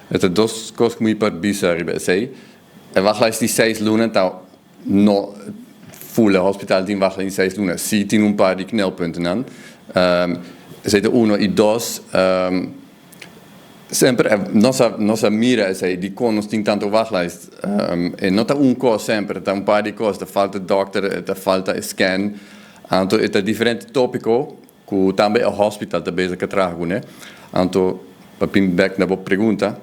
Het dos coisas muito para bisa riba sei. E wachtlijst die 6 lunen, então no full hospital tem wachtlijst 6 lunen. Zie tem paar die knelpunten aan. Zitten uno e dos. Sempre nossa mira é de conos tem tanto wachtlijst. E não tá coisa sempre, tá paar de coisas, tá falta dokter, tá falta scan. Então é diferente tópico que também o hospital tá bezig com traha, né? Então para back na boa pergunta.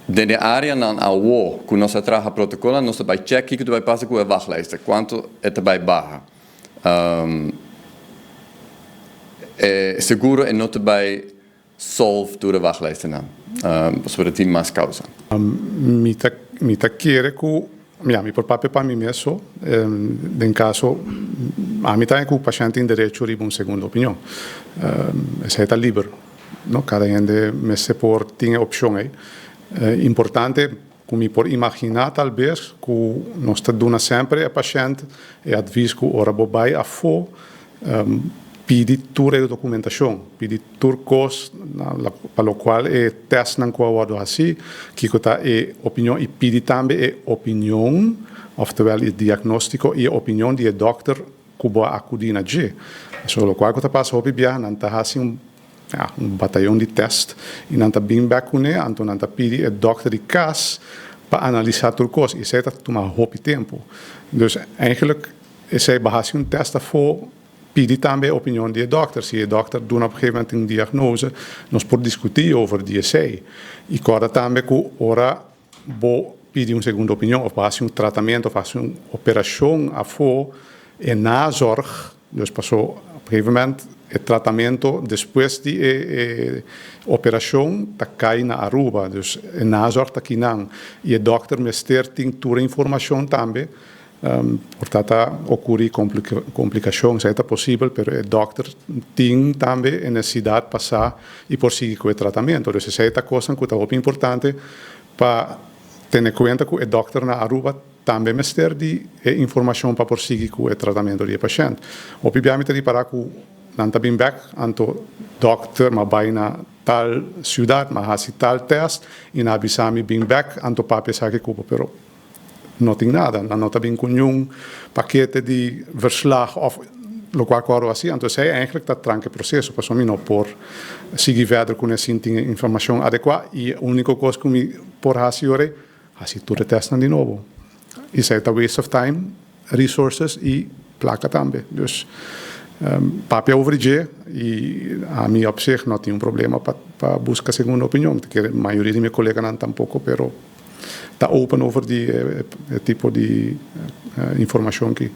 Dentro da área na AWO, com nossa traha protocolo, nós vai check que tu vai passar com a wachtlijst, quanto é vai barra. É seguro e não vai solve door de wachtlijsten aan. Als we het in mais causa. Mita quiere que mi por papel para mim mesmo, em caso a mim tem que o paciente tem direito a uma segunda opinião. Essa é livre, não? Cada gente mesmo por tem opção aí. Importante como por imaginar talvez que nós estamos sempre a paciente e adviso que ora bobai a fo pedir toda a documentação, pedir todas coisas para o qual é teste não coado assim, que está é opinião e pedir também é opinião, oftewel é diagnóstico e opinião de dokter que vai acudir na G. So o qual está passando op bia, não está assim batalhão de teste e não está bem back com ele, então não está pedir é dokter de caso para analisar todas coisas e isso está tomando muito tempo. Dus eigenlijk is hij behaast teste voor pedir também a opinião de dokter. Se o dokter doet op een gegeven moment een diagnose, nós podemos discutir over die sei. E agora também que ora vou pedir uma segunda opinião, ou fazer um tratamento, ou fazer uma operação a for e nazorg. Dus passou, op een gegeven moment, o tratamento depois de operação tá cai na Aruba. Dus a nazorg tá aqui não. E o dokter mester tem toda a informação também. Portanto, ocorre complicações, é possível, mas o dokter tem também a necessidade de passar e prosseguir com o tratamento. Então, essa é a coisa que é muito importante para ter em conta que o dokter na Aruba também mester de informação para prosseguir com o tratamento do paciente. Obviamente, reparar que não está bem back, então, dokter, mas vai na tal cidade, mas faz tal teste, e na bisami bem back, então, para pensar que culpa, pero não tem nada, não está bem com nenhum paquete de verslag of lo qual corre assim, então é eigenlijk dat tranque processo, para mim não por seguir verder com essa informação adequada e a única coisa que me por fazer é fazer tudo testar de novo. Isso é a waste of time, resources e placa também. Dus papel over G e a minha opção não tem problema para buscar segunda opinião, porque a maioria de meus colegas não tampouco, pero está open over die tipo de informação aqui.